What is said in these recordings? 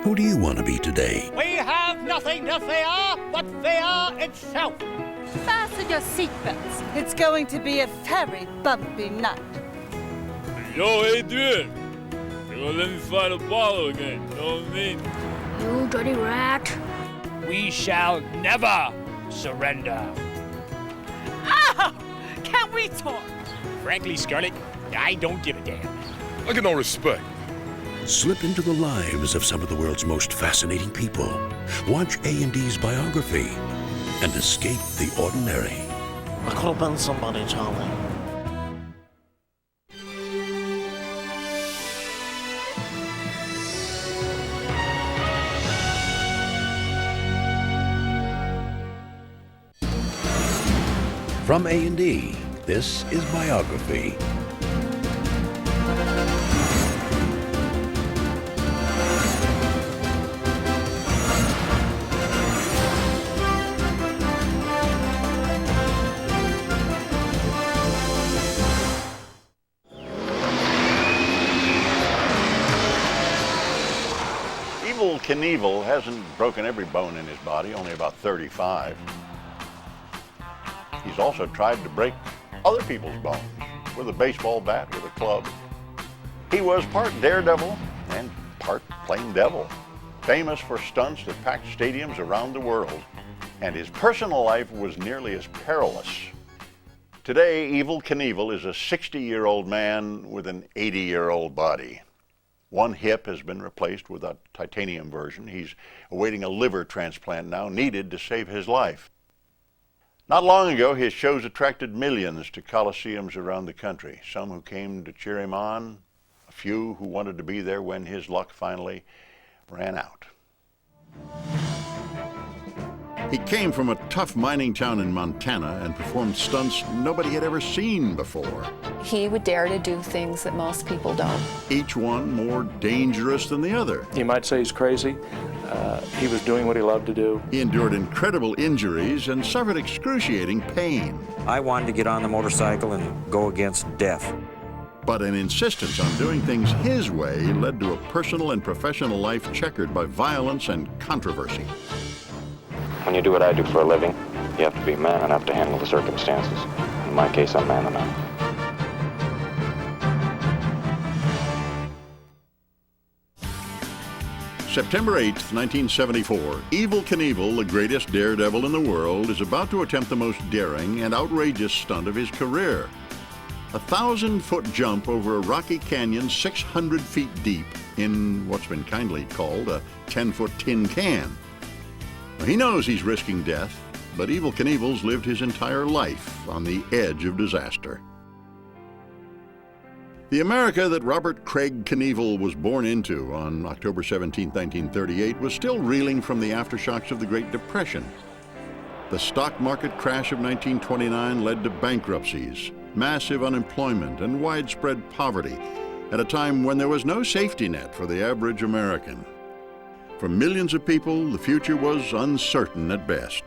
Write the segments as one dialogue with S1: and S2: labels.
S1: Who do you want to be today?
S2: We have nothing to fear but fear itself.
S3: Fasten your seatbelts. It's going to be a very bumpy night.
S4: Yo, Adrian, you're gonna let me fight Apollo again, you know what I mean?
S5: You dirty rat.
S2: We shall never surrender.
S3: Oh, can we talk?
S2: Frankly, Scarlet, I don't give a damn.
S6: I get no respect.
S1: Slip into the lives of some of the world's most fascinating people. Watch A&D's biography and escape the ordinary.
S7: I could have been somebody, Charlie.
S1: From A&D, this is Biography.
S8: Evel Knievel hasn't broken every bone in his body, only about 35. He's also tried to break other people's bones with a baseball bat, with a club. He was part daredevil and part plain devil, famous for stunts that packed stadiums around the world, and his personal life was nearly as perilous. Today, Evel Knievel is a 60-year-old man with an 80-year-old body. One hip has been replaced with a titanium version. He's awaiting a liver transplant now, needed to save his life. Not long ago, his shows attracted millions to coliseums around the country, some who came to cheer him on, a few who wanted to be there when his luck finally ran out. He came from a tough mining town in Montana and performed stunts nobody had ever seen before.
S9: He would dare to do things that most people don't.
S8: Each one more dangerous than the other.
S10: You might say he's crazy. He was doing what he loved to do.
S8: He endured incredible injuries and suffered excruciating pain.
S11: I wanted to get on the motorcycle and go against death.
S8: But an insistence on doing things his way led to a personal and professional life checkered by violence and controversy.
S10: When you do what I do for a living, you have to be man enough to handle the circumstances. In my case, I'm man enough.
S8: September 8, 1974, Evel Knievel, the greatest daredevil in the world, is about to attempt the most daring and outrageous stunt of his career. A 1,000-foot jump over a rocky canyon 600 feet deep in what's been kindly called a 10-foot tin can. He knows he's risking death, but Evel Knievel's lived his entire life on the edge of disaster. The America that Robert Craig Knievel was born into on October 17, 1938, was still reeling from the aftershocks of the Great Depression. The stock market crash of 1929 led to bankruptcies, massive unemployment, and widespread poverty at a time when there was no safety net for the average American. For millions of people, the future was uncertain at best.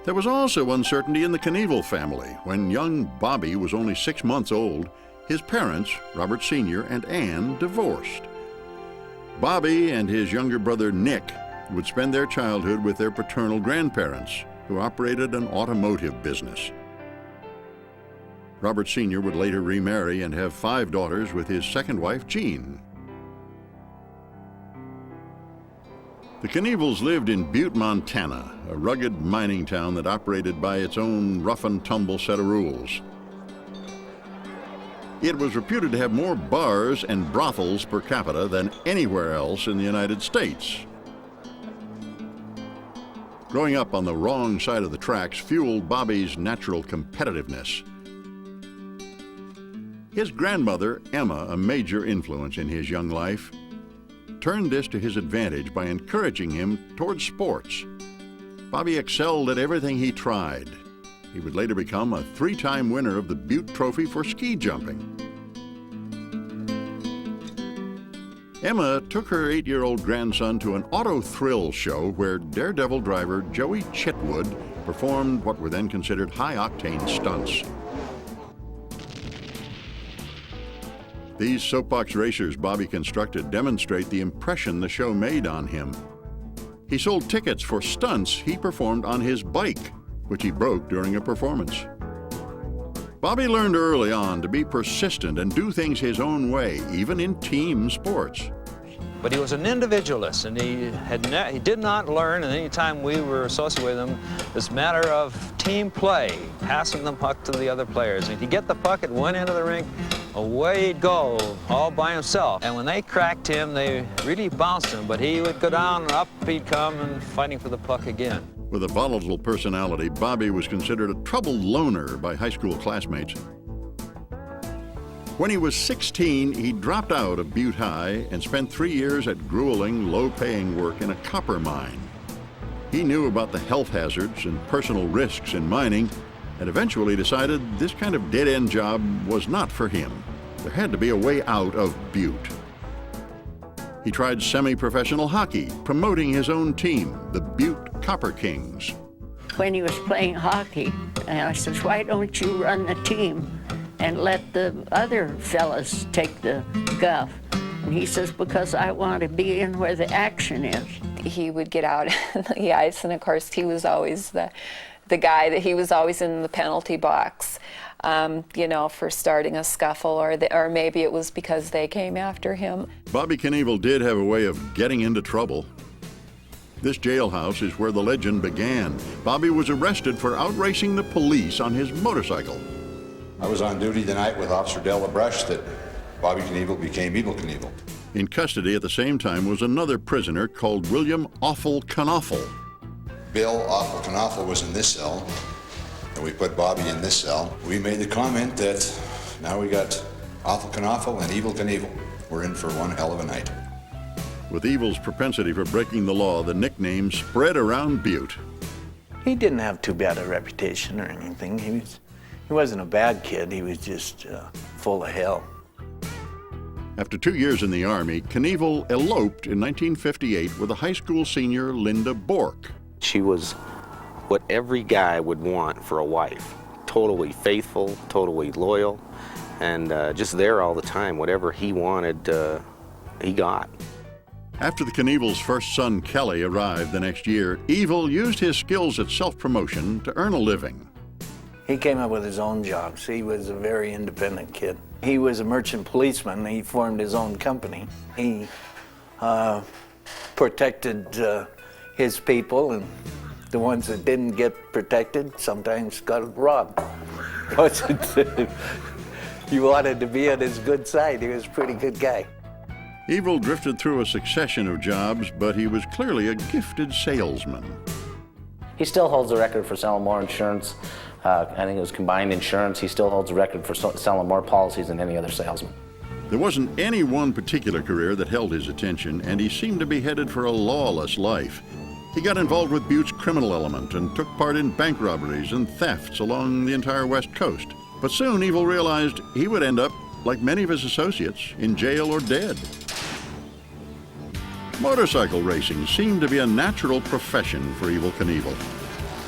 S8: There was also uncertainty in the Knievel family. When young Bobby was only 6 months old, his parents, Robert Sr. and Ann, divorced. Bobby and his younger brother Nick would spend their childhood with their paternal grandparents, who operated an automotive business. Robert Sr. would later remarry and have 5 daughters with his second wife, Jean. The Knievels lived in Butte, Montana, a rugged mining town that operated by its own rough-and-tumble set of rules. It was reputed to have more bars and brothels per capita than anywhere else in the United States. Growing up on the wrong side of the tracks fueled Bobby's natural competitiveness. His grandmother, Emma, a major influence in his young life, turned this to his advantage by encouraging him towards sports. Bobby excelled at everything he tried. He would later become a 3-time winner of the Butte Trophy for ski jumping. Emma took her 8-year-old grandson to an auto thrill show where daredevil driver Joey Chitwood performed what were then considered high-octane stunts. The These soapbox racers Bobby constructed demonstrate the impression the show made on him. He sold tickets for stunts he performed on his bike, which he broke during a performance. Bobby learned early on to be persistent and do things his own way, even in team sports.
S11: But he was an individualist, and he did not learn, and any time we were associated with him, this matter of team play, passing the puck to the other players. And if you get the puck at one end of the rink, away he'd go, all by himself. And when they cracked him, they really bounced him, but he would go down and up he'd come and fighting for the puck again.
S8: With a volatile personality, Bobby was considered a troubled loner by high school classmates. When he was 16, he dropped out of Butte High and spent 3 years at grueling, low-paying work in a copper mine. He knew about the health hazards and personal risks in mining and eventually decided this kind of dead-end job was not for him. There had to be a way out of Butte. He tried semi-professional hockey, promoting his own team, the Butte Copper Kings.
S6: When he was playing hockey, and I says, why don't you run the team and let the other fellas take the guff? And he says, because I want to be in where the action is.
S9: He would get out on the ice, and of course he was always the guy that he was always in the penalty box, you know, for starting a scuffle, or maybe it was because they came after him.
S8: Bobby Knievel did have a way of getting into trouble. This jailhouse is where the legend began. Bobby was arrested for outracing the police on his motorcycle.
S12: I was on duty the night with Officer Del LaBrush that Bobby Knievel became Evel Knievel.
S8: In custody at the same time was another prisoner called William Awful Knievel.
S12: Bill Awful Knievel was in this cell, and we put Bobby in this cell. We made the comment that now we got Awful Knievel and Evel Knievel. We're in for one hell of a night.
S8: With Evel's propensity for breaking the law, the nickname spread around Butte.
S13: He didn't have too bad a reputation or anything. He wasn't a bad kid. He was just full of hell.
S8: After 2 years in the Army, Knievel eloped in 1958 with a high school senior, Linda Bork.
S14: She was what every guy would want for a wife. Totally faithful, totally loyal, and just there all the time. Whatever he wanted, he got.
S8: After the Knievel's first son, Kelly, arrived the next year, Evel used his skills at self-promotion to earn a living.
S13: He came up with his own jobs. He was a very independent kid. He was a merchant policeman. He formed his own company. He protected his people, and the ones that didn't get protected sometimes got robbed. You wanted to be on his good side. He was a pretty good guy.
S8: Evel drifted through a succession of jobs, but he was clearly a gifted salesman.
S15: He still holds the record for selling more insurance. I think it was combined insurance. He still holds the record for selling more policies than any other salesman.
S8: There wasn't any one particular career that held his attention, and he seemed to be headed for a lawless life. He got involved with Butte's criminal element and took part in bank robberies and thefts along the entire West Coast. But soon Evel realized he would end up, like many of his associates, in jail or dead. Motorcycle racing seemed to be a natural profession for Evel Knievel.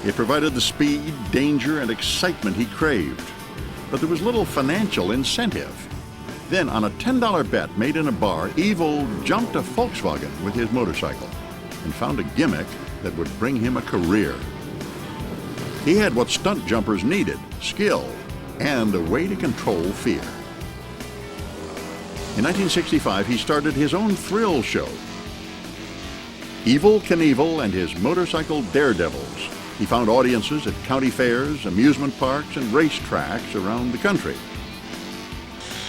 S8: It provided the speed, danger, and excitement he craved. But there was little financial incentive. Then, on a $10 bet made in a bar, Evel jumped a Volkswagen with his motorcycle and found a gimmick that would bring him a career. He had what stunt jumpers needed: skill and a way to control fear. In 1965, he started his own thrill show, Evel Knievel and his Motorcycle Daredevils. He found audiences at county fairs, amusement parks, and racetracks around the country.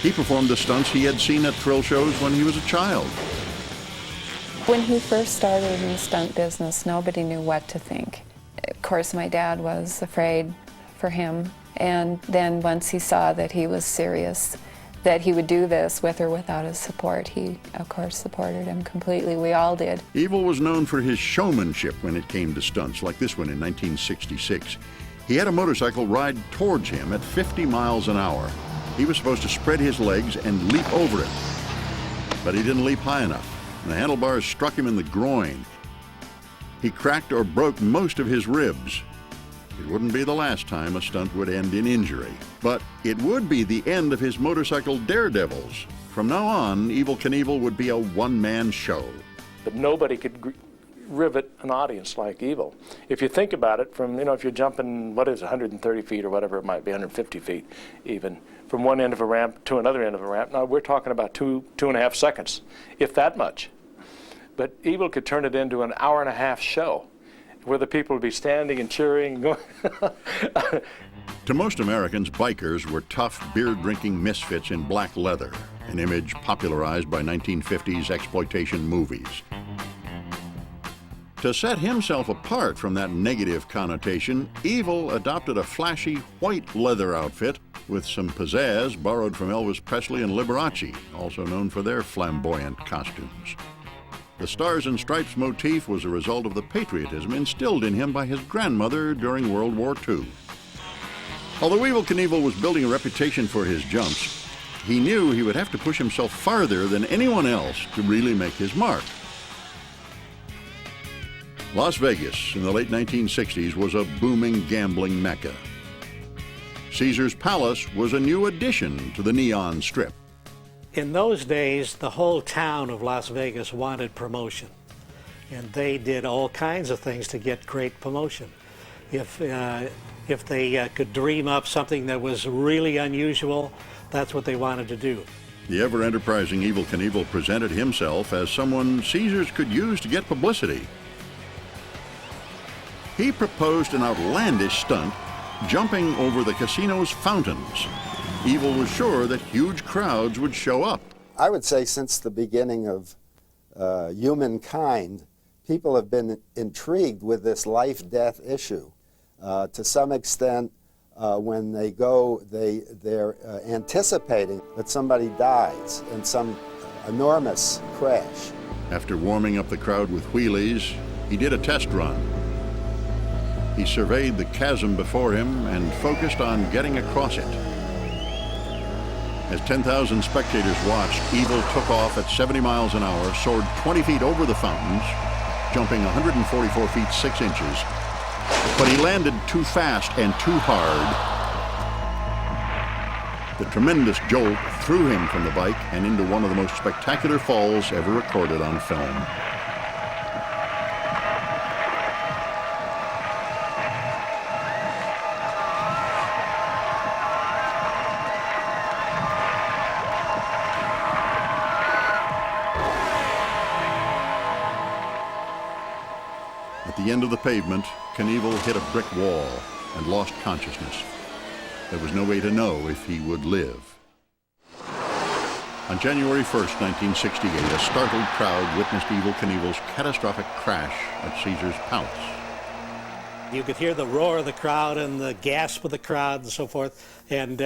S8: He performed the stunts he had seen at thrill shows when he was a child.
S9: When he first started in the stunt business, nobody knew what to think. Of course, my dad was afraid for him. And then once he saw that he was serious, that he would do this with or without his support, he, of course, supported him completely. We all did.
S8: Evel was known for his showmanship when it came to stunts, like this one in 1966. He had a motorcycle ride towards him at 50 miles an hour. He was supposed to spread his legs and leap over it. But he didn't leap high enough, and the handlebars struck him in the groin. He cracked or broke most of his ribs. It wouldn't be the last time a stunt would end in injury, but it would be the end of his Motorcycle Daredevils from now on, Evel Knievel would be a one-man show.
S16: But nobody could rivet an audience like Evel. If you think about it, from, if you're jumping, 130 feet or whatever it might be, 150 feet even, from one end of a ramp to another end of a ramp, now we're talking about two and a half seconds, if that much. But Evel could turn it into an hour-and-a-half show, where the people would be standing and cheering and going.
S8: To most Americans, bikers were tough, beer-drinking misfits in black leather, an image popularized by 1950s exploitation movies. To set himself apart from that negative connotation, Evel adopted a flashy white leather outfit with some pizzazz borrowed from Elvis Presley and Liberace, also known for their flamboyant costumes. The Stars and Stripes motif was a result of the patriotism instilled in him by his grandmother during World War II. Although Evel Knievel was building a reputation for his jumps, he knew he would have to push himself farther than anyone else to really make his mark. Las Vegas in the late 1960s was a booming gambling mecca. Caesar's Palace was a new addition to the neon strip.
S2: In those days, the whole town of Las Vegas wanted promotion, and they did all kinds of things to get great promotion. If they could dream up something that was really unusual, that's what they wanted to do.
S8: The ever-enterprising Evel Knievel presented himself as someone Caesars could use to get publicity. He proposed an outlandish stunt, jumping over the casino's fountains. Evel was sure that huge crowds would show up.
S17: I would say since the beginning of humankind, people have been intrigued with this life-death issue. To some extent, when they go, they're anticipating that somebody dies in some enormous crash.
S8: After warming up the crowd with wheelies, he did a test run. He surveyed the chasm before him and focused on getting across it. As 10,000 spectators watched, Evel took off at 70 miles an hour, soared 20 feet over the fountains, jumping 144 feet 6 inches. But he landed too fast and too hard. The tremendous jolt threw him from the bike and into one of the most spectacular falls ever recorded on film. At the end of the pavement, Knievel hit a brick wall and lost consciousness. There was no way to know if he would live. On January 1st, 1968, a startled crowd witnessed Evel Knievel's catastrophic crash at Caesar's Palace.
S2: You could hear the roar of the crowd and the gasp of the crowd and so forth, and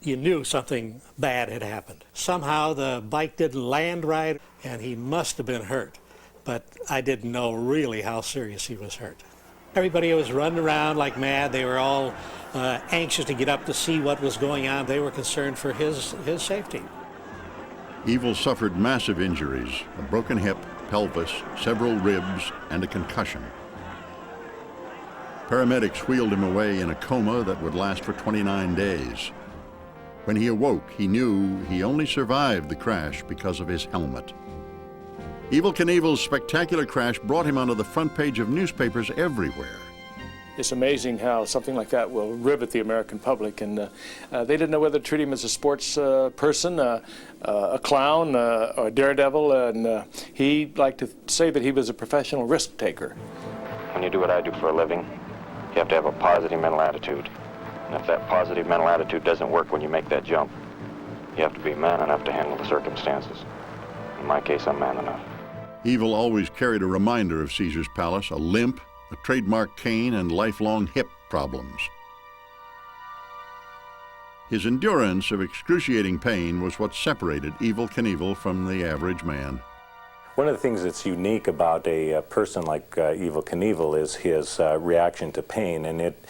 S2: you knew something bad had happened. Somehow the bike didn't land right, and he must have been hurt. But I didn't know really how serious he was hurt. Everybody was running around like mad. They were all anxious to get up to see what was going on. They were concerned for his safety.
S8: Evel suffered massive injuries, a broken hip, pelvis, several ribs, and a concussion. Paramedics wheeled him away in a coma that would last for 29 days. When he awoke, he knew he only survived the crash because of his helmet. Evel Knievel's spectacular crash brought him onto the front page of newspapers everywhere.
S16: It's amazing how something like that will rivet the American public, and they didn't know whether to treat him as a sports person, a clown, or a daredevil, and he liked to say that he was a professional risk taker.
S10: When you do what I do for a living, you have to have a positive mental attitude. And if that positive mental attitude doesn't work when you make that jump, you have to be man enough to handle the circumstances. In my case, I'm man enough.
S8: Evel always carried a reminder of Caesar's Palace, a limp, a trademark cane, and lifelong hip problems. His endurance of excruciating pain was what separated Evel Knievel from the average man.
S18: One of the things that's unique about a person like Evel Knievel is his reaction to pain, and it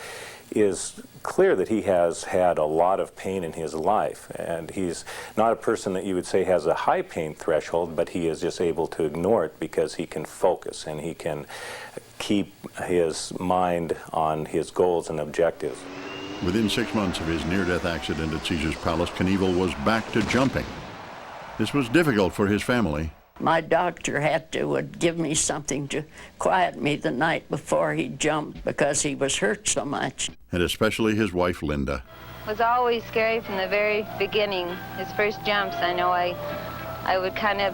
S18: is clear that he has had a lot of pain in his life, and he's not a person that you would say has a high pain threshold, but he is just able to ignore it because he can focus and he can keep his mind on his goals and objectives.
S8: Within 6 months of his near-death accident at Caesar's Palace, Knievel was back to jumping. This was difficult for his family.
S6: My doctor had to give me something to quiet me the night before he jumped because he was hurt so much.
S8: And especially his wife, Linda.
S19: It was always scary from the very beginning. His first jumps, I know I would kind of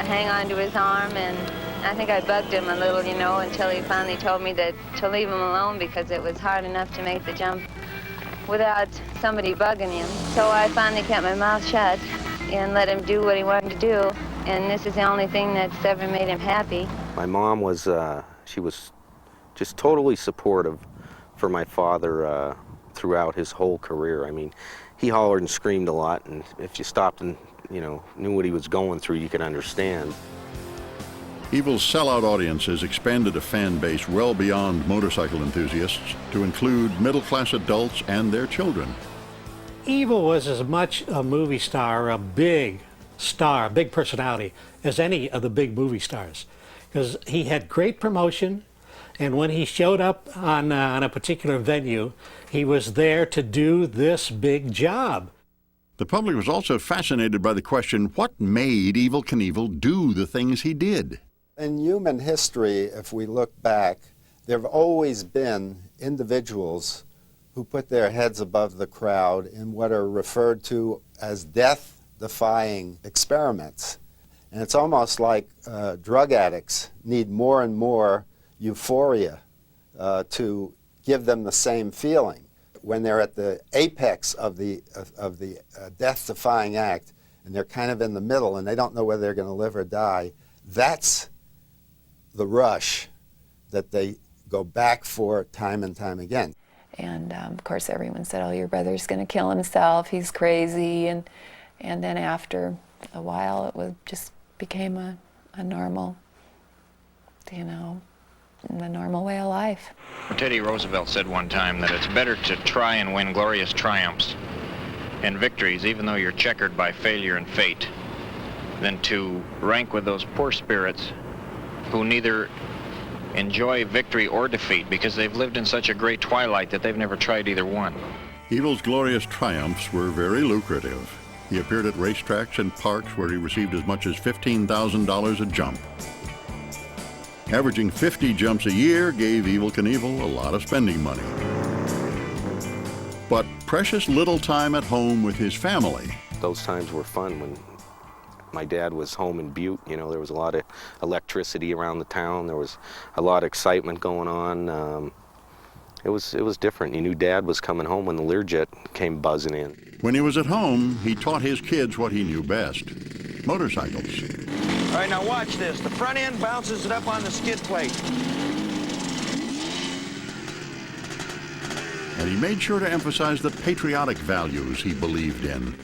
S19: hang on to his arm, and I think I bugged him a little, you know, until he finally told me to leave him alone because it was hard enough to make the jump without somebody bugging him. So I finally kept my mouth shut and let him do what he wanted to do. And this is the only thing that's ever made him happy.
S14: My mom was, she was just totally supportive for my father throughout his whole career. I mean, he hollered and screamed a lot, and if you stopped and, you know, knew what he was going through, you could understand.
S8: Evel's sellout audiences expanded a fan base well beyond motorcycle enthusiasts to include middle-class adults and their children.
S2: Evel was as much a movie star, a big star, big personality, as any of the big movie stars, because he had great promotion, and when he showed up on a particular venue, he was there to do this big job.
S8: The public was also fascinated by the question, what made Evel Knievel do the things he did?
S17: In human history, if we look back, there have always been individuals who put their heads above the crowd in what are referred to as death-defying experiments. And it's almost like drug addicts need more and more euphoria to give them the same feeling. When they're at the apex of the death-defying act, and they're kind of in the middle, and they don't know whether they're going to live or die, that's the rush that they go back for time and time again.
S9: And of course everyone said, oh, your brother's going to kill himself, he's crazy. And then after a while it just became a normal, you know, the normal way of life.
S10: Teddy Roosevelt said one time that it's better to try and win glorious triumphs and victories, even though you're checkered by failure and fate, than to rank with those poor spirits who neither enjoy victory or defeat because they've lived in such a great twilight that they've never tried either one.
S8: Evel's glorious triumphs were very lucrative. He appeared at racetracks and parks where he received as much as $15,000 a jump. Averaging 50 jumps a year gave Evel Knievel a lot of spending money. But precious little time at home with his family.
S14: Those times were fun when my dad was home in Butte. You know, there was a lot of electricity around the town. There was a lot of excitement going on. It was different. You knew Dad was coming home when the Learjet came buzzing in.
S8: When he was at home, he taught his kids what he knew best, motorcycles.
S11: All right, now watch this. The front end bounces it up on the skid plate.
S8: And he made sure to emphasize the patriotic values he believed in.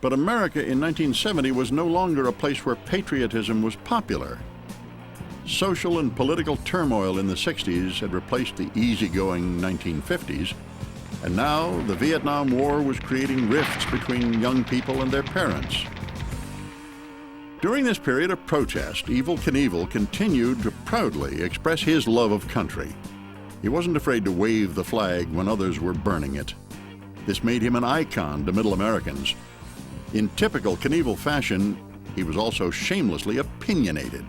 S8: But America in 1970 was no longer a place where patriotism was popular. Social and political turmoil in the 60s had replaced the easygoing 1950s, and now the Vietnam War was creating rifts between young people and their parents. During this period of protest, Evel Knievel continued to proudly express his love of country. He wasn't afraid to wave the flag when others were burning it. This made him an icon to middle Americans. In typical Knievel fashion, he was also shamelessly opinionated.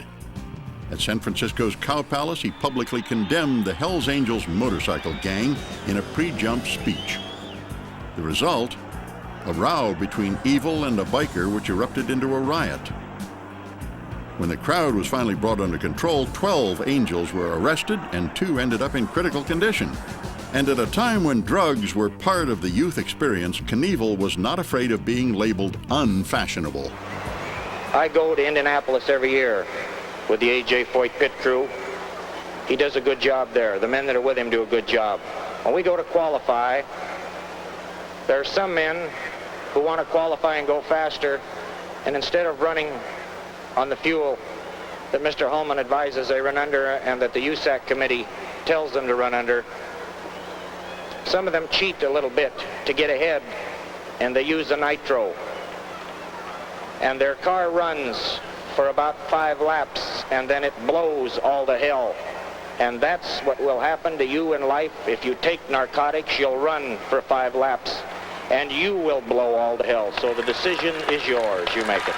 S8: At San Francisco's Cow Palace, he publicly condemned the Hells Angels motorcycle gang in a pre-jump speech. The result? A row between Evel and a biker which erupted into a riot. When the crowd was finally brought under control, 12 Angels were arrested and 2 ended up in critical condition. And at a time when drugs were part of the youth experience, Knievel was not afraid of being labeled unfashionable.
S10: I go to Indianapolis every year with the A.J. Foyt pit crew. He does a good job there. The men that are with him do a good job. When we go to qualify, there are some men who want to qualify and go faster, and instead of running on the fuel that Mr. Holman advises they run under and that the USAC committee tells them to run under, some of them cheat a little bit to get ahead, and they use the nitro. And their car runs for about 5 laps, and then it blows all to hell. And that's what will happen to you in life. If you take narcotics, you'll run for 5 laps. and you will blow all to hell. So the decision is yours. You make it.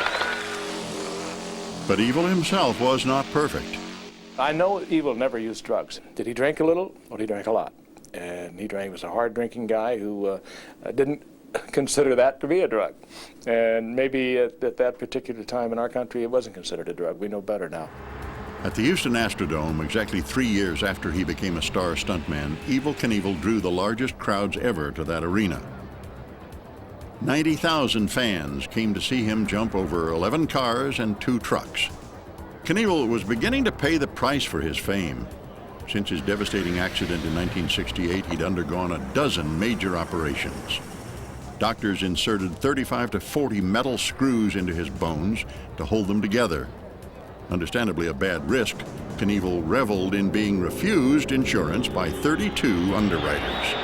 S8: But Evel himself was not perfect.
S16: I know Evel never used drugs. Did he drink a little? Well, he drank a lot. And he was a hard-drinking guy who didn't consider that to be a drug. And maybe at that particular time in our country, it wasn't considered a drug. We know better now.
S8: At the Houston Astrodome, exactly 3 years after he became a star stuntman, Evel Knievel drew the largest crowds ever to that arena. 90,000 fans came to see him jump over 11 cars and 2 trucks. Knievel was beginning to pay the price for his fame. Since his devastating accident in 1968, he'd undergone a dozen major operations. Doctors inserted 35 to 40 metal screws into his bones to hold them together. Understandably a bad risk, Knievel reveled in being refused insurance by 32 underwriters.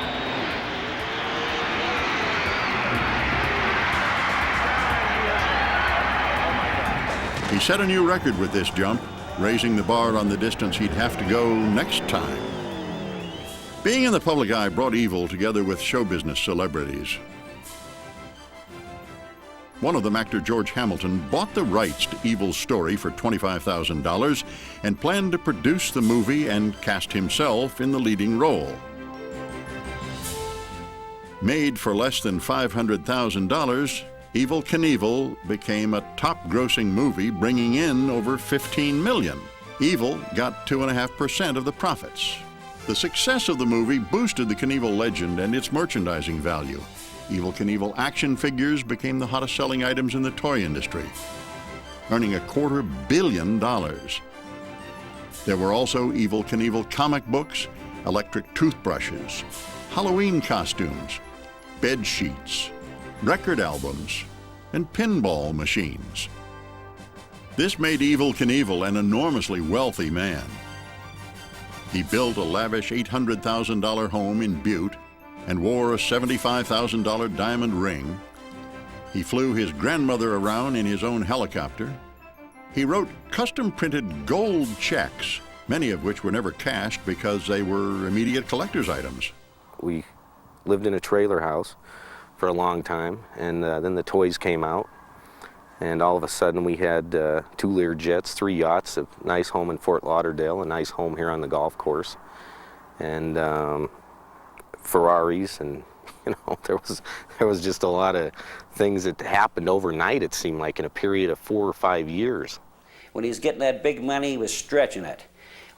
S8: He set a new record with this jump, raising the bar on the distance he'd have to go next time. Being in the public eye brought Evel together with show business celebrities. One of them, actor George Hamilton, bought the rights to Evel's story for $25,000 and planned to produce the movie and cast himself in the leading role. Made for less than $500,000, Evel Knievel became a top-grossing movie, bringing in over $15 million. Evel got 2.5% of the profits. The success of the movie boosted the Knievel legend and its merchandising value. Evel Knievel action figures became the hottest-selling items in the toy industry, earning $250 million. There were also Evel Knievel comic books, electric toothbrushes, Halloween costumes, bed sheets, record albums, and pinball machines. This made Evel Knievel an enormously wealthy man. He built a lavish $800,000 home in Butte and wore a $75,000 diamond ring. He flew his grandmother around in his own helicopter. He wrote custom-printed gold checks, many of which were never cashed because they were immediate collector's items.
S14: We lived in a trailer house for a long time, and then the toys came out, and all of a sudden we had 2 Lear jets, 3 yachts, a nice home in Fort Lauderdale, a nice home here on the golf course, and Ferraris, and there was just a lot of things that happened overnight, it seemed like, in a period of 4 or 5 years.
S20: When he was getting that big money, he was stretching it.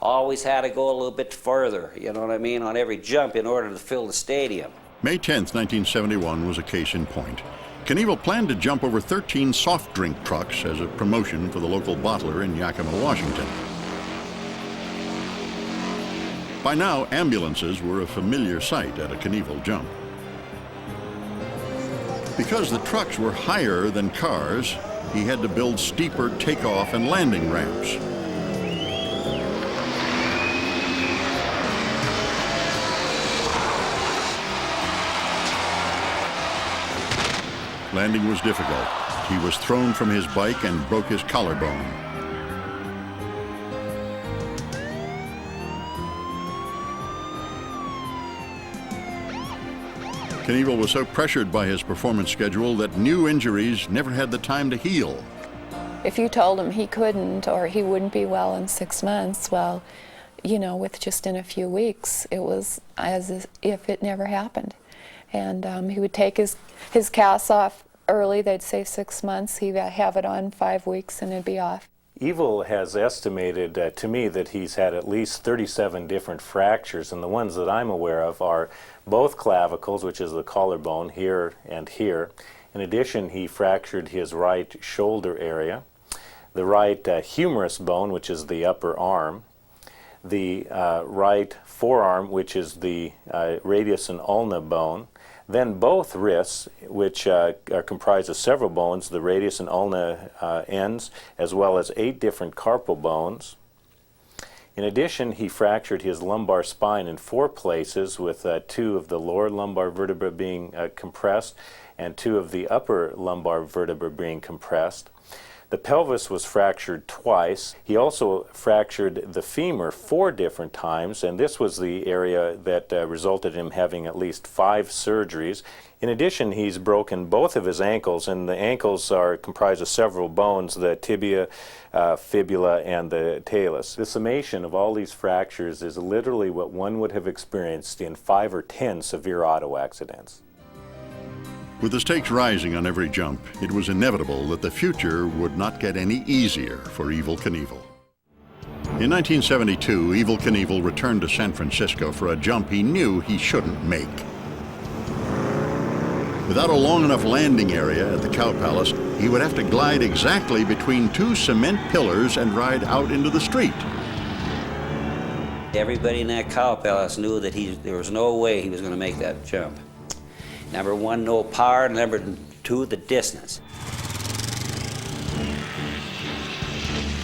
S20: Always had to go a little bit further, you know what I mean, on every jump in order to fill the stadium.
S8: May 10th, 1971 was a case in point. Knievel planned to jump over 13 soft drink trucks as a promotion for the local bottler in Yakima, Washington. By now, ambulances were a familiar sight at a Knievel jump. Because the trucks were higher than cars, he had to build steeper takeoff and landing ramps. Landing was difficult. He was thrown from his bike and broke his collarbone. Knievel was so pressured by his performance schedule that new injuries never had the time to heal.
S9: If you told him he couldn't or he wouldn't be well in 6 months, well, you know, with just in a few weeks, it was as if it never happened. And he would take his cast off early. They'd say 6 months. He'd have it on 5 weeks and it'd be off.
S18: Evel has estimated to me that he's had at least 37 different fractures, and the ones that I'm aware of are both clavicles, which is the collarbone, here and here. In addition, he fractured his right shoulder area, the right humerus bone, which is the upper arm, the right forearm, which is the radius and ulna bone, then both wrists, which are comprised of several bones, the radius and ulna ends, as well as 8 different carpal bones. In addition, he fractured his lumbar spine in 4 places, with 2 of the lower lumbar vertebrae being compressed and 2 of the upper lumbar vertebrae being compressed. The pelvis was fractured twice. He also fractured the femur 4 different times, and this was the area that resulted in him having at least 5 surgeries. In addition, he's broken both of his ankles, and the ankles are comprised of several bones, the tibia, fibula, and the talus. The summation of all these fractures is literally what one would have experienced in 5 or 10 severe auto accidents.
S8: With the stakes rising on every jump, it was inevitable that the future would not get any easier for Evel Knievel. In 1972, Evel Knievel returned to San Francisco for a jump he knew he shouldn't make. Without a long enough landing area at the Cow Palace, he would have to glide exactly between 2 cement pillars and ride out into the street.
S20: Everybody in that Cow Palace knew that there was no way he was going to make that jump. Number 1, no power. Number 2, the distance.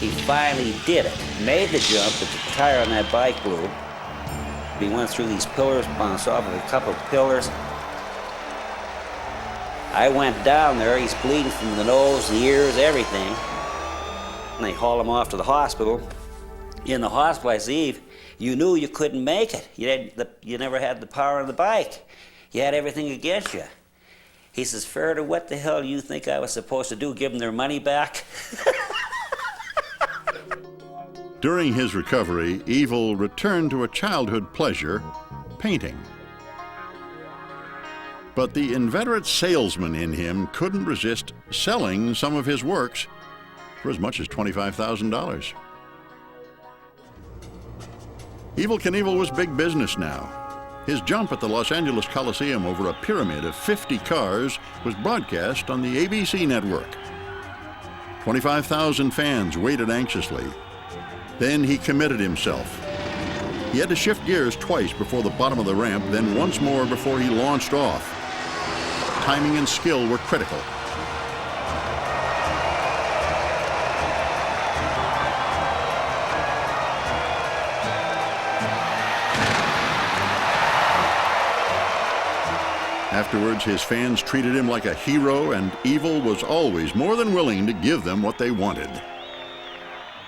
S20: He finally did it. Made the jump, but the tire on that bike blew. He went through these pillars, bounced off of a couple of pillars. I went down there. He's bleeding from the nose, the ears, everything. And they hauled him off to the hospital. In the hospital, I said, Eve, you knew you couldn't make it. You never had the power on the bike. You had everything against you. He says, Ferreter, what the hell do you think I was supposed to do, give them their money back?
S8: During his recovery, Evel returned to a childhood pleasure, painting. But the inveterate salesman in him couldn't resist selling some of his works for as much as $25,000. Evel Knievel was big business now. His jump at the Los Angeles Coliseum over a pyramid of 50 cars was broadcast on the ABC network. 25,000 fans waited anxiously. Then he committed himself. He had to shift gears twice before the bottom of the ramp, then once more before he launched off. Timing and skill were critical. Afterwards, his fans treated him like a hero, and Evel was always more than willing to give them what they wanted.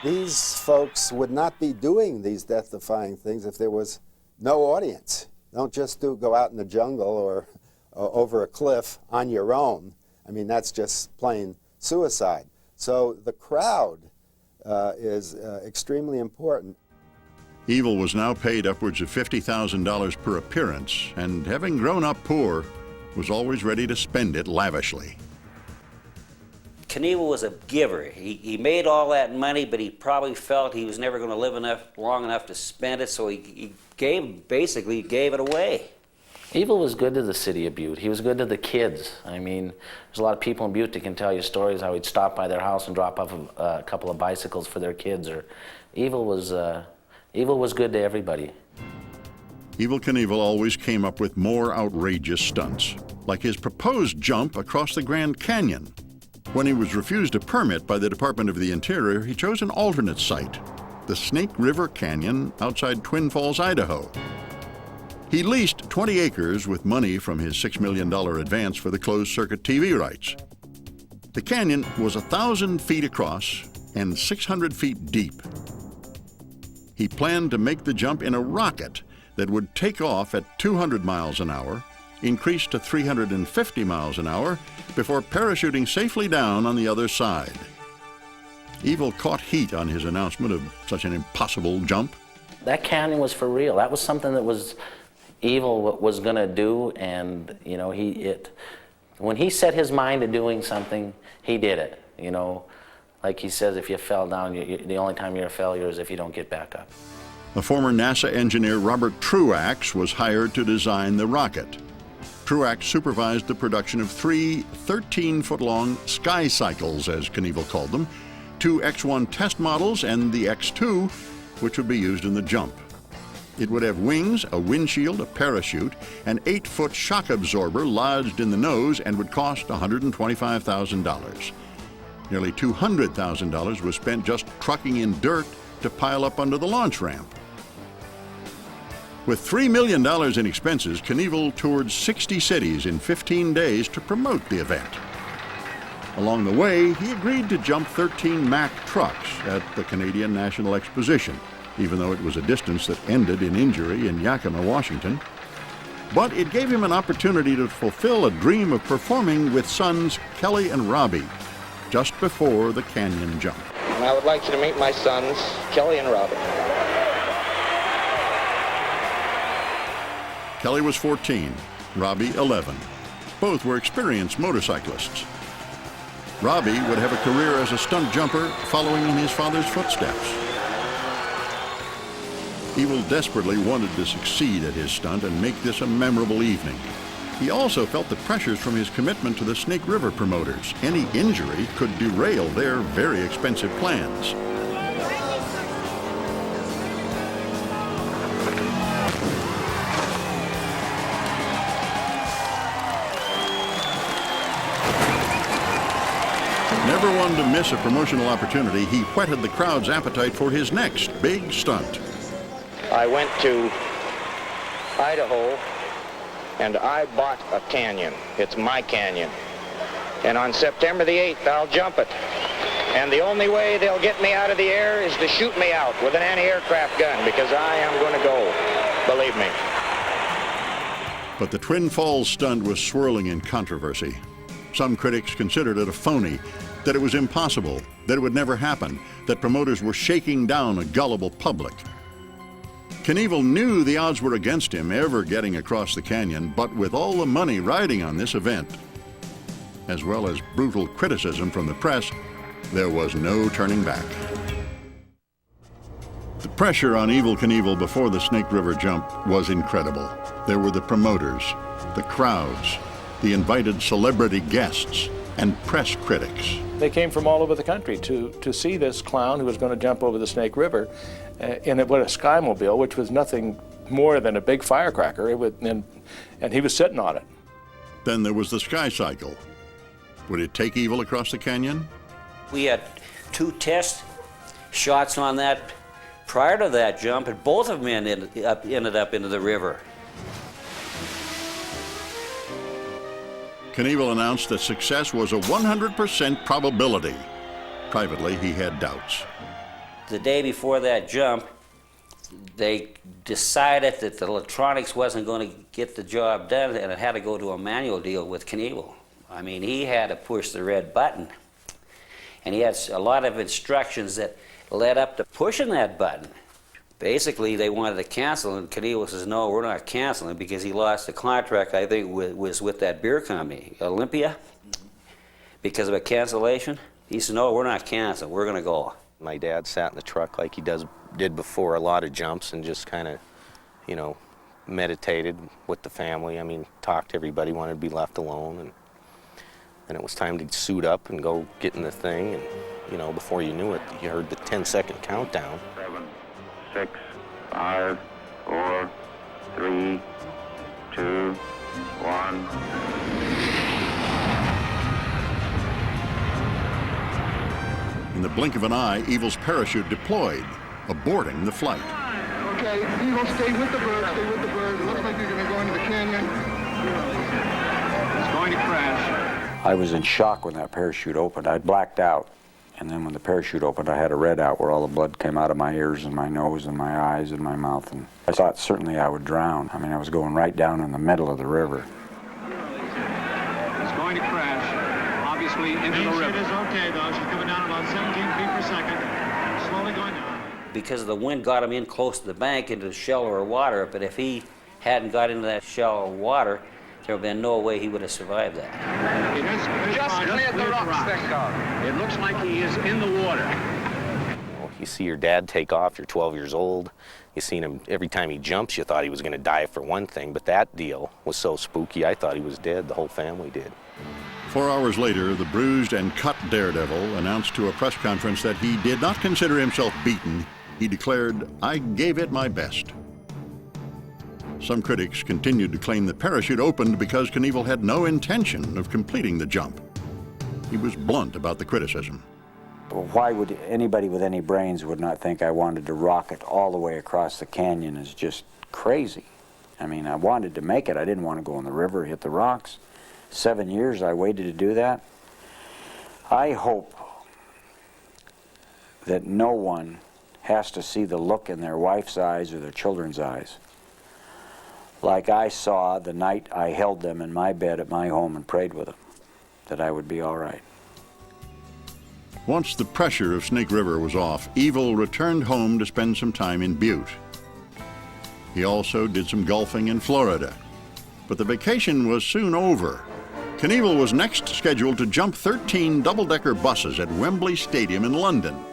S17: These folks would not be doing these death-defying things if there was no audience. Don't just go out in the jungle or over a cliff on your own. I mean, that's just plain suicide. So the crowd is extremely important.
S8: Evel was now paid upwards of $50,000 per appearance, and having grown up poor, was always ready to spend it lavishly.
S20: Knievel was a giver. He made all that money, but he probably felt he was never going to live long enough to spend it, so he basically gave it away.
S15: Evel was good to the city of Butte. He was good to the kids. I mean, there's a lot of people in Butte that can tell you stories how he'd stop by their house and drop off a couple of bicycles for their kids. Or Evel was good to everybody.
S8: Evel Knievel always came up with more outrageous stunts, like his proposed jump across the Grand Canyon. When he was refused a permit by the Department of the Interior, he chose an alternate site, the Snake River Canyon outside Twin Falls, Idaho. He leased 20 acres with money from his $6 million advance for the closed-circuit TV rights. The canyon was 1,000 feet across and 600 feet deep. He planned to make the jump in a rocket that would take off at 200 miles an hour, increase to 350 miles an hour, before parachuting safely down on the other side. Evel caught heat on his announcement of such an impossible jump.
S15: That canyon was for real. That was something that Evel was going to do, and you know, when he set his mind to doing something, he did it. You know, like he says, if you fell down, the only time you're a failure is if you don't get back up.
S8: A former NASA engineer, Robert Truax, was hired to design the rocket. Truax supervised the production of 3 13-foot-long sky cycles, as Knievel called them, 2 X-1 test models and the X-2, which would be used in the jump. It would have wings, a windshield, a parachute, an 8-foot shock absorber lodged in the nose, and would cost $125,000. Nearly $200,000 was spent just trucking in dirt to pile up under the launch ramp. With $3 million in expenses, Knievel toured 60 cities in 15 days to promote the event. Along the way, he agreed to jump 13 Mack trucks at the Canadian National Exposition, even though it was a distance that ended in injury in Yakima, Washington. But it gave him an opportunity to fulfill a dream of performing with sons Kelly and Robbie just before the canyon jump.
S10: And I would like you to meet my sons, Kelly and Robbie.
S8: Kelly was 14, Robbie 11. Both were experienced motorcyclists. Robbie would have a career as a stunt jumper following in his father's footsteps. Evel desperately wanted to succeed at his stunt and make this a memorable evening. He also felt the pressures from his commitment to the Snake River promoters. Any injury could derail their very expensive plans. Never one to miss a promotional opportunity, he whetted the crowd's appetite for his next big stunt.
S10: I went to Idaho and I bought a canyon. It's my canyon. And on September the 8th, I'll jump it. And the only way they'll get me out of the air is to shoot me out with an anti-aircraft gun, because I am going to go, believe me.
S8: But the Twin Falls stunt was swirling in controversy. Some critics considered it a phony, that it was impossible, that it would never happen, that promoters were shaking down a gullible public. Knievel knew the odds were against him ever getting across the canyon, but with all the money riding on this event, as well as brutal criticism from the press, there was no turning back. The pressure on Evel Knievel before the Snake River jump was incredible. There were the promoters, the crowds, the invited celebrity guests, and press critics.
S16: They came from all over the country to see this clown who was going to jump over the Snake River in a skymobile, which was nothing more than a big firecracker, and he was sitting on it.
S8: Then there was the sky cycle. Would it take Evel across the canyon?
S20: We had 2 test shots on that prior to that jump, and both of them ended up into the river.
S8: Knievel announced that success was a 100% probability. Privately, he had doubts.
S20: The day before that jump, they decided that the electronics wasn't going to get the job done, and it had to go to a manual deal with Knievel. I mean, he had to push the red button, and he had a lot of instructions that led up to pushing that button. Basically, they wanted to cancel, and Knievel says, no, we're not canceling, because he lost the contract, I think, was with that beer company, Olympia, because of a cancellation. He said, no, we're not canceling, we're going to go.
S14: My dad sat in the truck like he did before a lot of jumps and just kind of, you know, meditated with the family. I mean, talked to everybody, wanted to be left alone, and it was time to suit up and go get in the thing, and, you know, before you knew it, you heard the 10-second countdown.
S10: 7, 6, 5, 4, 3, 2, 1.
S8: In the blink of an eye, Evel's parachute deployed, aborting the flight.
S21: Okay, Evel, stay with the bird, stay with the bird. It looks like you're going to go into the canyon. It's going to crash.
S22: I was in shock when that parachute opened. I'd blacked out. And then when the parachute opened, I had a red out where all the blood came out of my ears and my nose and my eyes and my mouth. And I thought certainly I would drown. I mean, I was going right down in the middle of the river.
S21: It's going to crash, obviously, into the river. It is okay, though. She's coming down about 17 feet per second. Slowly going down.
S20: Because the wind got him in close to the bank into shallower water, but if he hadn't got into that shallow water, there would have been no way he would have survived that.
S21: Just cleared the rocks, thank God. It looks like he is in the water.
S14: You see your dad take off, you're 12 years old. You seen him, every time he jumps, you thought he was going to die for one thing, but that deal was so spooky, I thought he was dead. The whole family did.
S8: 4 hours later, the bruised and cut daredevil announced to a press conference that he did not consider himself beaten. He declared, "I gave it my best." Some critics continued to claim the parachute opened because Knievel had no intention of completing the jump. He was blunt about the criticism.
S22: Well, why would anybody with any brains would not think I wanted to rocket all the way across the canyon is just crazy. I mean, I wanted to make it. I didn't want to go in the river, hit the rocks. 7 years I waited to do that. I hope that no one has to see the look in their wife's eyes or their children's eyes like I saw the night I held them in my bed at my home and prayed with them, that I would be all right.
S8: Once the pressure of Snake River was off, Evel returned home to spend some time in Butte. He also did some golfing in Florida. But the vacation was soon over. Knievel was next scheduled to jump 13 double-decker buses at Wembley Stadium in London.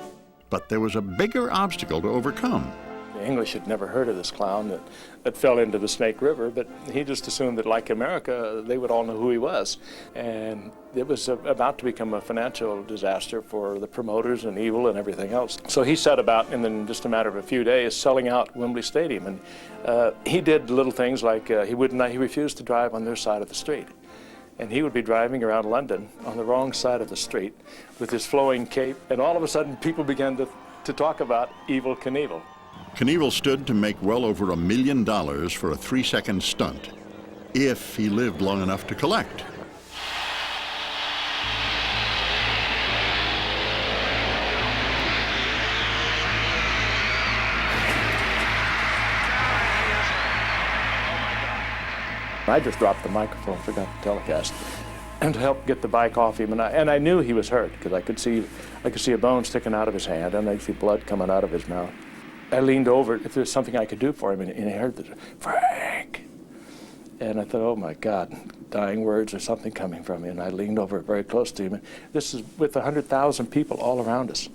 S8: But there was a bigger obstacle to overcome.
S16: The English had never heard of this clown that fell into the Snake River, but he just assumed that, like America, they would all know who he was. And it was about to become a financial disaster for the promoters and Evel and everything else. So he set about, and in just a matter of a few days, selling out Wembley Stadium. And he did little things like he refused to drive on their side of the street. And he would be driving around London on the wrong side of the street with his flowing cape, and all of a sudden people began to talk about Evel Knievel.
S8: Knievel stood to make well over $1 million for a 3-second stunt, if he lived long enough to collect.
S16: I just dropped the microphone, forgot to telecast, and to help get the bike off him. And I knew he was hurt because I could see a bone sticking out of his hand, and I could see blood coming out of his mouth. I leaned over if there's something I could do for him, and he heard the Frank. And I thought, oh my God, dying words or something coming from me. And I leaned over very close to him. And this is with 100,000 people all around us.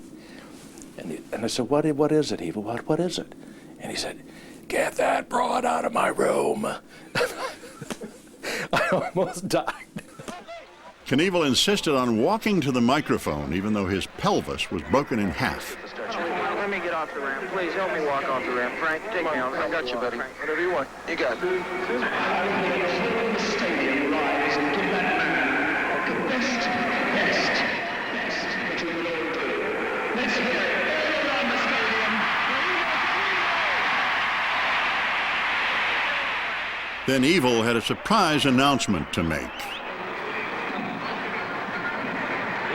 S16: And I said, what is it, Evel? What is it? And he said, get that broad out of my room. I almost died.
S8: Knievel insisted on walking to the microphone, even though his pelvis was broken in half.
S4: Let me get off the ramp. Please help me walk off the ramp. Frank, take me off. I got you, buddy. Whatever you want. You got it.
S21: The stadium rise into that man of the best that you will all do. Let's hear it all around the stadium.
S8: Then Evel had a surprise announcement to make.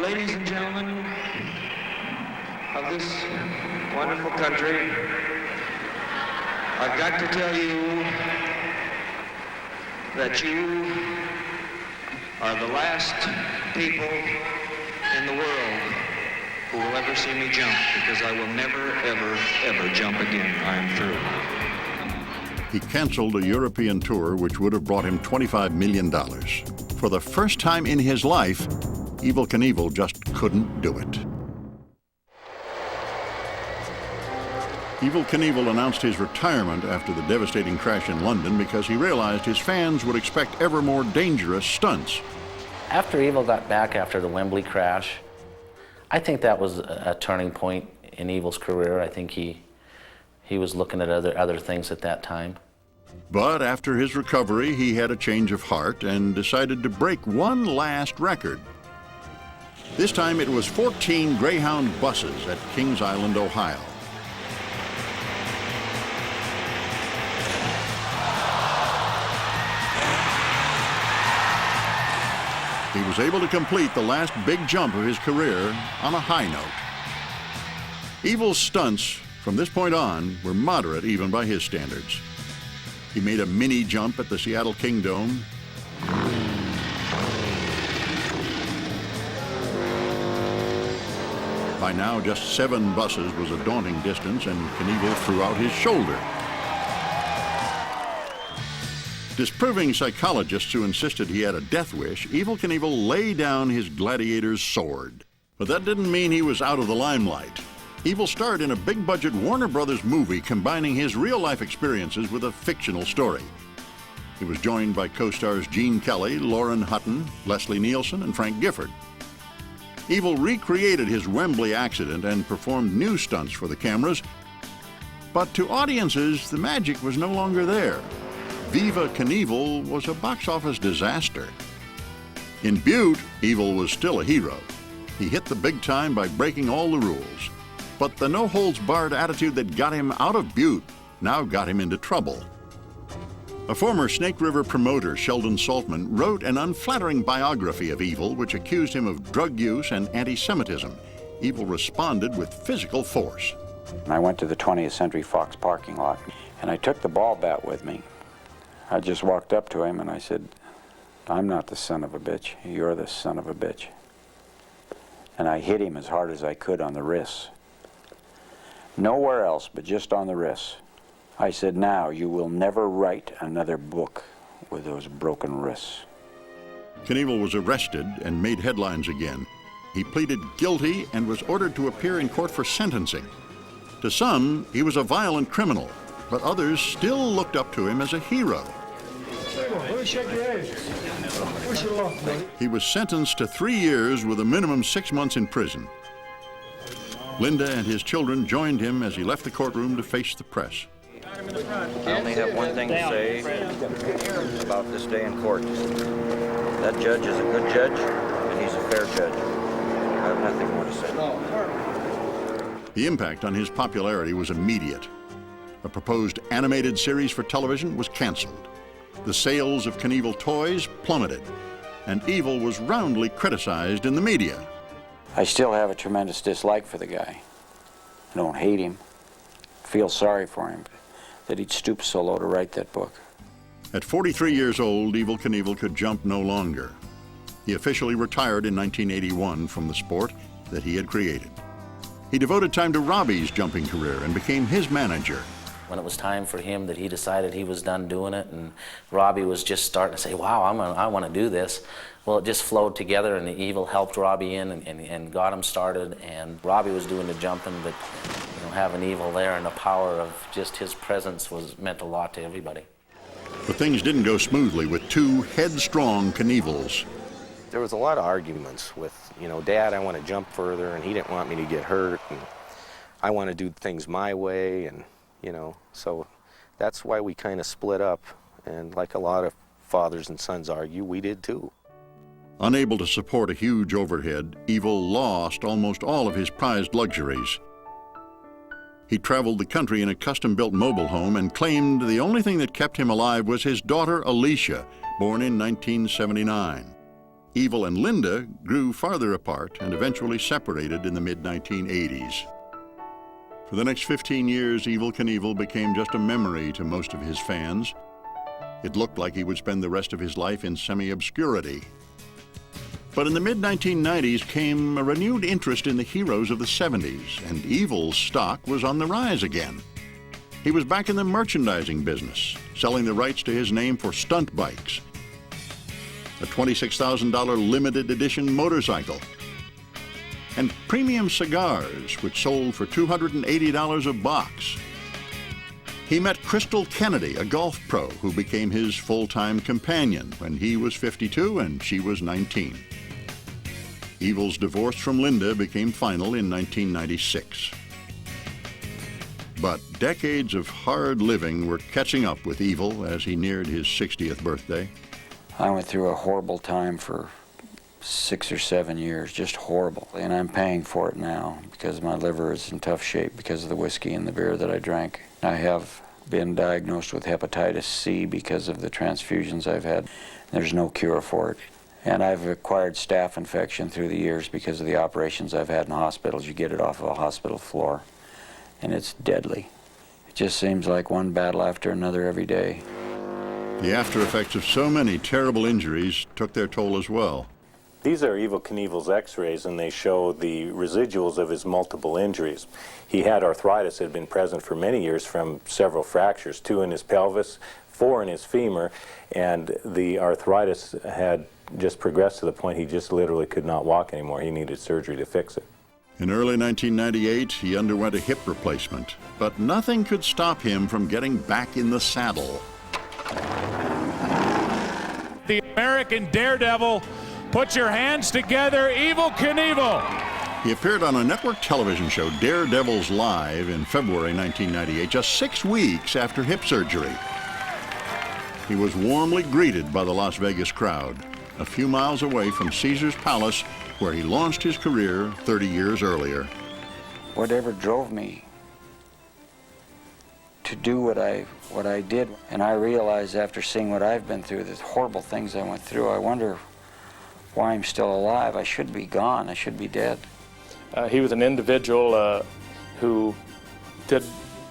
S21: Ladies and gentlemen of this wonderful country, I've got to tell you that you are the last people in the world who will ever see me jump, because I will never, ever, ever jump again. I'm through.
S8: He canceled a European tour which would have brought him $25 million. For the first time in his life, Evel Knievel just couldn't do it. Evel Knievel announced his retirement after the devastating crash in London because he realized his fans would expect ever more dangerous stunts.
S15: After Evel got back after the Wembley crash, I think that was a turning point in Evel's career. I think he was looking at other things at that time.
S8: But after his recovery, he had a change of heart and decided to break one last record. This time it was 14 Greyhound buses at Kings Island, Ohio. He was able to complete the last big jump of his career on a high note. Evel's stunts from this point on were moderate even by his standards. He made a mini jump at the Seattle Kingdome. By now, just 7 buses was a daunting distance, and Knievel threw out his shoulder. Disproving psychologists who insisted he had a death wish, Evel Knievel lay down his gladiator's sword. But that didn't mean he was out of the limelight. Evel starred in a big-budget Warner Brothers movie combining his real-life experiences with a fictional story. He was joined by co-stars Gene Kelly, Lauren Hutton, Leslie Nielsen, and Frank Gifford. Evel recreated his Wembley accident and performed new stunts for the cameras. But to audiences, the magic was no longer there. Viva Knievel was a box office disaster. In Butte, Evel was still a hero. He hit the big time by breaking all the rules. But the no-holds-barred attitude that got him out of Butte now got him into trouble. A former Snake River promoter, Sheldon Saltman, wrote an unflattering biography of Evel, which accused him of drug use and anti-Semitism. Evel responded with physical force.
S22: I went to the 20th Century Fox parking lot, and I took the ball bat with me. I just walked up to him and I said, "I'm not the son of a bitch, you're the son of a bitch." And I hit him as hard as I could on the wrists. Nowhere else, but just on the wrists. I said, "Now you will never write another book with those broken wrists."
S8: Knievel was arrested and made headlines again. He pleaded guilty and was ordered to appear in court for sentencing. To some, he was a violent criminal, but others still looked up to him as a hero. He was sentenced to 3 years with a minimum 6 months in prison. Linda and his children joined him as he left the courtroom to face the press.
S10: I only have one thing to say about this day in court. That judge is a good judge, and he's a fair judge. I have nothing more to say.
S8: The impact on his popularity was immediate. A proposed animated series for television was canceled. The sales of Knievel toys plummeted, and Evel was roundly criticized in the media.
S22: I still have a tremendous dislike for the guy. I don't hate him, feel sorry for him, that he'd stoop so low to write that book.
S8: At 43 years old, Evel Knievel could jump no longer. He officially retired in 1981 from the sport that he had created. He devoted time to Robbie's jumping career and became his manager.
S15: When it was time for him, that he decided he was done doing it, and Robbie was just starting to say, "Wow, I want to do this." Well, it just flowed together, and Evel helped Robbie in and got him started, and Robbie was doing the jumping, but having Evel there and the power of just his presence meant a lot to everybody.
S8: But things didn't go smoothly with two headstrong Knievels.
S14: There was a lot of arguments with, Dad, I want to jump further, and he didn't want me to get hurt, and I want to do things my way, and so that's why we kind of split up, and like a lot of fathers and sons argue, we did too.
S8: Unable to support a huge overhead, Evel lost almost all of his prized luxuries. He traveled the country in a custom-built mobile home and claimed the only thing that kept him alive was his daughter Alicia, born in 1979. Evel and Linda grew farther apart and eventually separated in the mid-1980s. For the next 15 years, Evel Knievel became just a memory to most of his fans. It looked like he would spend the rest of his life in semi-obscurity. But in the mid-1990s came a renewed interest in the heroes of the 70s, and Evel's stock was on the rise again. He was back in the merchandising business, selling the rights to his name for stunt bikes, a $26,000 limited edition motorcycle, and premium cigars, which sold for $280 a box. He met Crystal Kennedy, a golf pro who became his full-time companion when he was 52 and she was 19. Evel's divorce from Linda became final in 1996. But decades of hard living were catching up with Evel as he neared his 60th birthday.
S22: I went through a horrible time for 6 or 7 years, just horrible. And I'm paying for it now because my liver is in tough shape because of the whiskey and the beer that I drank. I have been diagnosed with hepatitis C because of the transfusions I've had. There's no cure for it. And I've acquired staph infection through the years because of the operations I've had in hospitals. You get it off of a hospital floor, and it's deadly. It just seems like one battle after another every day.
S8: The after effects of so many terrible injuries took their toll as well.
S18: These are Evel Knievel's x-rays, and they show the residuals of his multiple injuries. He had arthritis that had been present for many years from several fractures, 2 in his pelvis, 4 in his femur, and the arthritis had just progressed to the point he just literally could not walk anymore. He needed surgery to fix it.
S8: In early 1998, he underwent a hip replacement, but nothing could stop him from getting back in the saddle.
S3: The American Daredevil, put your hands together, Evel Knievel.
S8: He appeared on a network television show, Daredevils Live, in February 1998, just 6 weeks after hip surgery. He was warmly greeted by the Las Vegas crowd, a few miles away from Caesar's Palace, where he launched his career 30 years earlier.
S22: Whatever drove me to do what I did. And I realized after seeing what I've been through, the horrible things I went through, I wonder why I'm still alive. I should be gone. I should be dead.
S16: He was an individual who did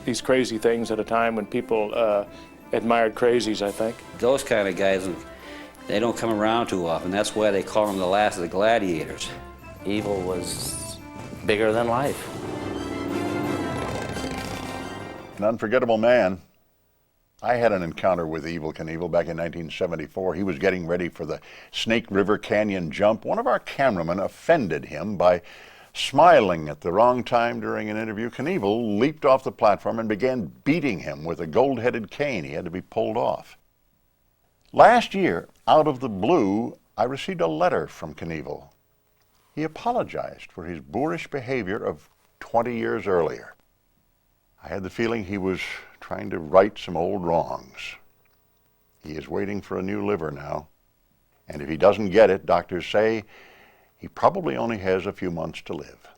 S16: these crazy things at a time when people admired crazies, I think.
S20: Those kind of guys, they don't come around too often. That's why they call him the last of the gladiators.
S15: Evil was bigger than life.
S8: An unforgettable man. I had an encounter with Evel Knievel back in 1974. He was getting ready for the Snake River Canyon jump. One of our cameramen offended him by smiling at the wrong time during an interview. Knievel leaped off the platform and began beating him with a gold-headed cane. He had to be pulled off. Last year, out of the blue, I received a letter from Knievel. He apologized for his boorish behavior of 20 years earlier. I had the feeling he was trying to right some old wrongs. He is waiting for a new liver now. And if he doesn't get it, doctors say he probably only has a few months to live.